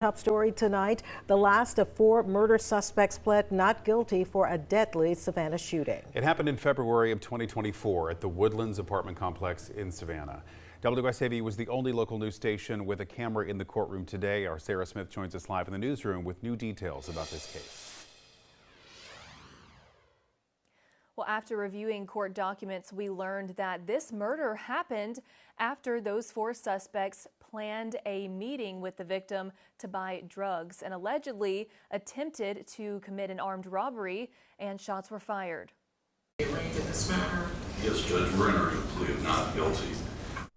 Top story tonight, the last of 4 murder suspects pled not guilty for a deadly Savannah shooting. It happened in February of 2024 at the Woodlands apartment complex in Savannah. WSAV was the only local news station with a camera in the courtroom today. Our Sarah Smith joins us live in the newsroom with new details about this case. Well, after reviewing court documents, we learned that this murder happened after those 4 suspects planned a meeting with the victim to buy drugs and allegedly attempted to commit an armed robbery, and shots were fired. Arraigned in this matter. Yes, Judge, we're entering a plea of not guilty.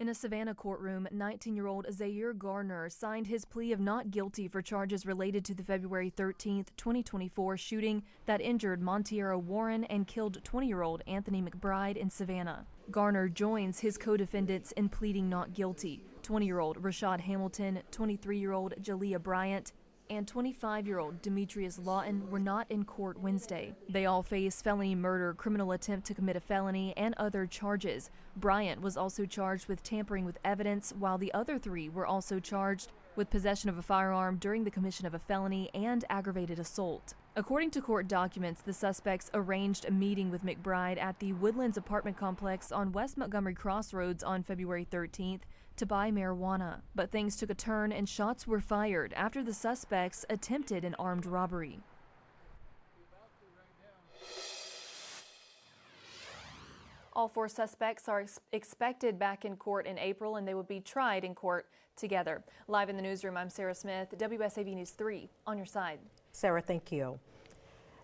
In a Savannah courtroom, 19-year-old Zaire Garner signed his plea of not guilty for charges related to the February 13, 2024 shooting that injured Montiero Warren and killed 20-year-old Anthony McBride in Savannah. Garner joins his co-defendants in pleading not guilty. 20-year-old Rashad Hamilton, 23-year-old Jalea Bryant, and 25-year-old Demetrius Lawton were not in court Wednesday. They all face felony murder, criminal attempt to commit a felony, and other charges. Bryant was also charged with tampering with evidence, while the other 3 were also charged with possession of a firearm during the commission of a felony and aggravated assault. According to court documents, the suspects arranged a meeting with McBride at the Woodlands apartment complex on West Montgomery Crossroads on February 13th to buy marijuana. But things took a turn and shots were fired after the suspects attempted an armed robbery. All 4 suspects are expected back in court in April, and they will be tried in court together. Live in the newsroom, I'm Sarah Smith, WSAV News 3, on your side. Sarah, thank you.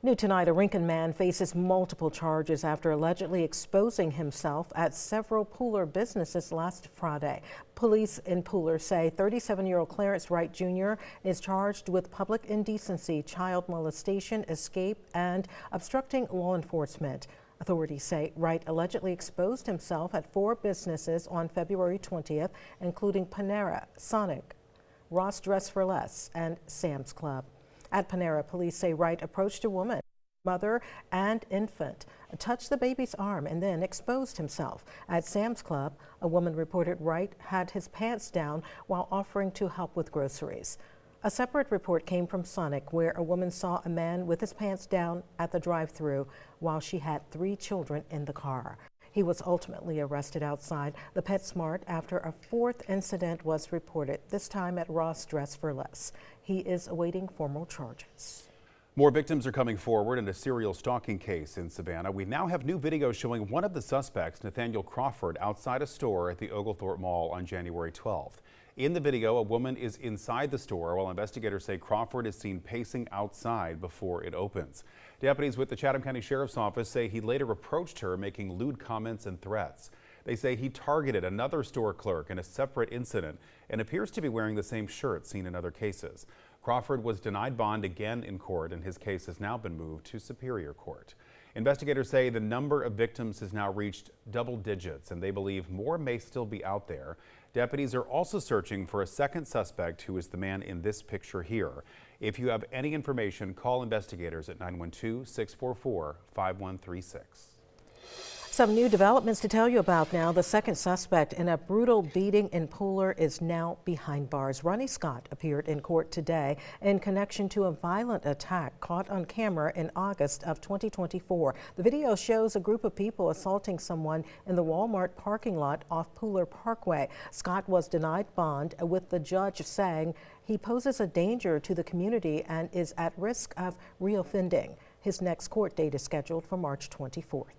New tonight, a Rincon man faces multiple charges after allegedly exposing himself at several Pooler businesses last Friday. Police in Pooler say 37-year-old Clarence Wright Jr. is charged with public indecency, child molestation, escape, and obstructing law enforcement. Authorities say Wright allegedly exposed himself at 4 businesses on February 20th, including Panera, Sonic, Ross Dress for Less, and Sam's Club. At Panera, police say Wright approached a woman, mother and infant, touched the baby's arm, and then exposed himself. At Sam's Club, a woman reported Wright had his pants down while offering to help with groceries. A separate report came from Sonic, where a woman saw a man with his pants down at the drive-thru while she had 3 children in the car. He was ultimately arrested outside the PetSmart after a 4th incident was reported, this time at Ross Dress for Less. He is awaiting formal charges. More victims are coming forward in a serial stalking case in Savannah. We now have new video showing one of the suspects, Nathaniel Crawford, outside a store at the Oglethorpe Mall on January 12th. In the video, a woman is inside the store while investigators say Crawford is seen pacing outside before it opens. Deputies with the Chatham County Sheriff's Office say he later approached her, making lewd comments and threats. They say he targeted another store clerk in a separate incident and appears to be wearing the same shirt seen in other cases. Crawford was denied bond again in court, and his case has now been moved to Superior Court. Investigators say the number of victims has now reached double digits, and they believe more may still be out there. Deputies are also searching for a second suspect, who is the man in this picture here. If you have any information, call investigators at 912-644-5136. Some new developments to tell you about now. The second suspect in a brutal beating in Pooler is now behind bars. Ronnie Scott appeared in court today in connection to a violent attack caught on camera in August of 2024. The video shows a group of people assaulting someone in the Walmart parking lot off Pooler Parkway. Scott was denied bond, with the judge saying he poses a danger to the community and is at risk of reoffending. His next court date is scheduled for March 24th.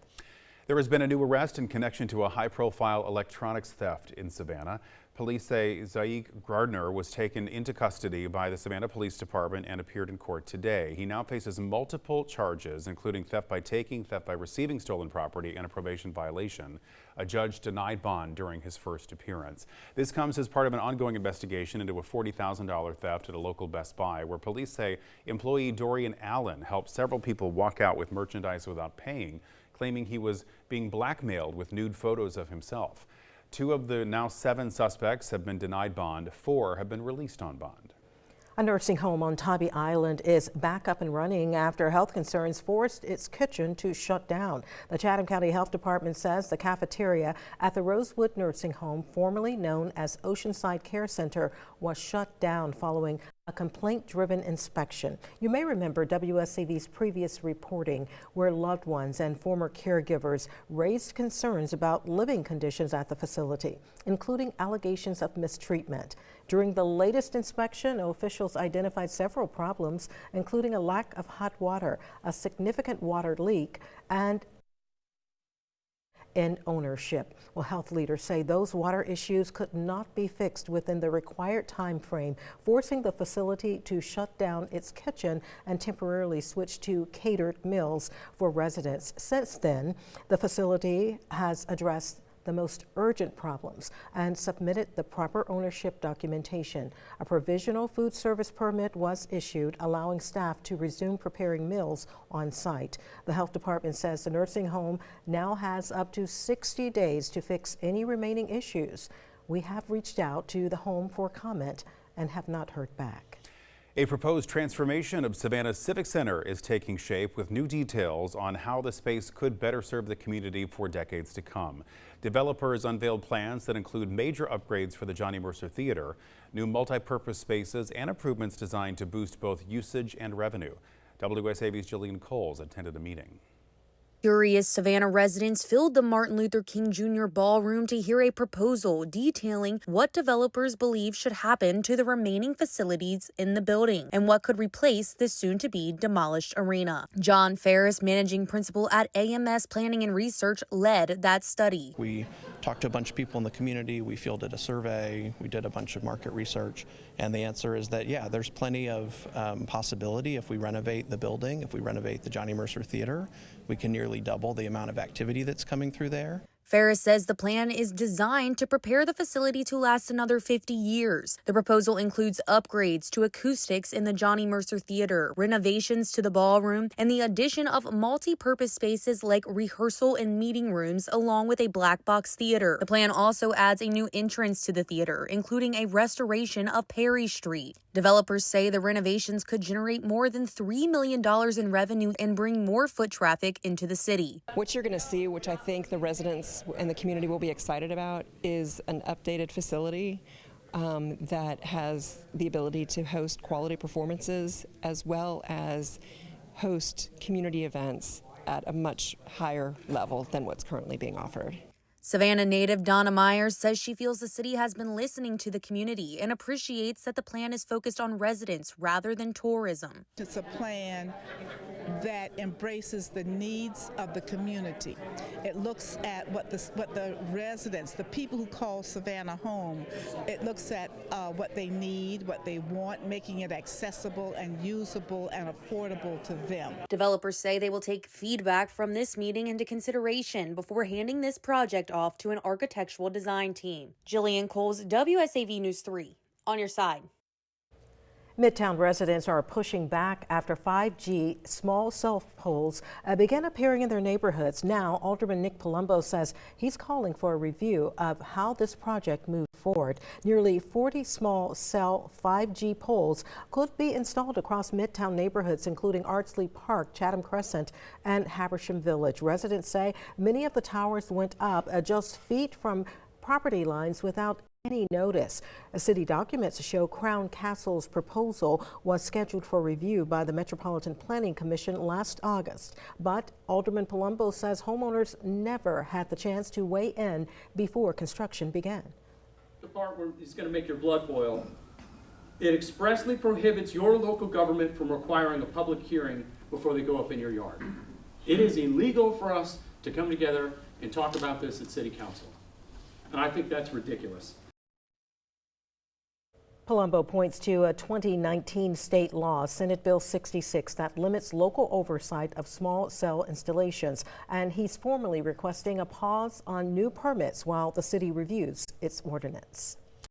There has been a new arrest in connection to a high-profile electronics theft in Savannah. Police say Zaire Gardner was taken into custody by the Savannah Police Department and appeared in court today. He now faces multiple charges, including theft by taking, theft by receiving stolen property, and a probation violation. A judge denied bond during his first appearance. This comes as part of an ongoing investigation into a $40,000 theft at a local Best Buy, where police say employee Dorian Allen helped several people walk out with merchandise without paying, claiming he was being blackmailed with nude photos of himself. 2 of the now 7 suspects have been denied bond. 4 have been released on bond. A nursing home on Tybee Island is back up and running after health concerns forced its kitchen to shut down. The Chatham County Health Department says the cafeteria at the Rosewood Nursing Home, formerly known as Oceanside Care Center, was shut down following a complaint-driven inspection. You may remember WSAV's previous reporting where loved ones and former caregivers raised concerns about living conditions at the facility, including allegations of mistreatment. During the latest inspection, officials identified several problems, including a lack of hot water, a significant water leak, and in ownership. Well, health leaders say those water issues could not be fixed within the required time frame, forcing the facility to shut down its kitchen and temporarily switch to catered meals for residents. Since then, the facility has addressed the most urgent problems and submitted the proper ownership documentation. A provisional food service permit was issued, allowing staff to resume preparing meals on site. The health department says the nursing home now has up to 60 days to fix any remaining issues. We have reached out to the home for comment and have not heard back. A proposed transformation of Savannah's Civic Center is taking shape with new details on how the space could better serve the community for decades to come. Developers unveiled plans that include major upgrades for the Johnny Mercer Theatre, new multi-purpose spaces, and improvements designed to boost both usage and revenue. WSAV's Jillian Coles attended a meeting. Curious Savannah residents filled the Martin Luther King Jr. ballroom to hear a proposal detailing what developers believe should happen to the remaining facilities in the building and what could replace this soon-to-be demolished arena. John Ferris, managing principal at AMS Planning and Research, led that study. We talked to a bunch of people in the community, we fielded a survey, we did a bunch of market research, and the answer is that, yeah, there's plenty of possibility if we renovate the building, if we renovate the Johnny Mercer Theatre. We can nearly double the amount of activity that's coming through there. Ferris says the plan is designed to prepare the facility to last another 50 years. The proposal includes upgrades to acoustics in the Johnny Mercer Theatre, renovations to the ballroom, and the addition of multi-purpose spaces like rehearsal and meeting rooms, along with a black box theater. The plan also adds a new entrance to the theater, including a restoration of Perry Street. Developers say the renovations could generate more than $3 million in revenue and bring more foot traffic into the city. What you're going to see, which I think the residents and the community will be excited about, is an updated facility that has the ability to host quality performances as well as host community events at a much higher level than what's currently being offered. Savannah native Donna Myers says she feels the city has been listening to the community and appreciates that the plan is focused on residents rather than tourism. It's a plan that embraces the needs of the community. It looks at what the residents, the people who call Savannah home, it looks at what they need, what they want, making it accessible and usable and affordable to them. Developers say they will take feedback from this meeting into consideration before handing this project off to an architectural design team. Jillian Coles, WSAV News 3, on your side. Midtown residents are pushing back after 5G small cell poles began appearing in their neighborhoods. Now, Alderman Nick Palumbo says he's calling for a review of how this project moved forward. Nearly 40 small cell 5G poles could be installed across Midtown neighborhoods, including Ardsley Park, Chatham Crescent, and Habersham Village. Residents say many of the towers went up just feet from property lines without any notice. City documents show Crown Castle's proposal was scheduled for review by the Metropolitan Planning Commission last August, but Alderman Palumbo says homeowners never had the chance to weigh in before construction began. The part where it's going to make your blood boil, it expressly prohibits your local government from requiring a public hearing before they go up in your yard. It is illegal for us to come together and talk about this at City Council, and I think that's ridiculous. Palumbo points to a 2019 state law, Senate Bill 66, that limits local oversight of small cell installations, and he's formally requesting a pause on new permits while the city reviews its ordinance.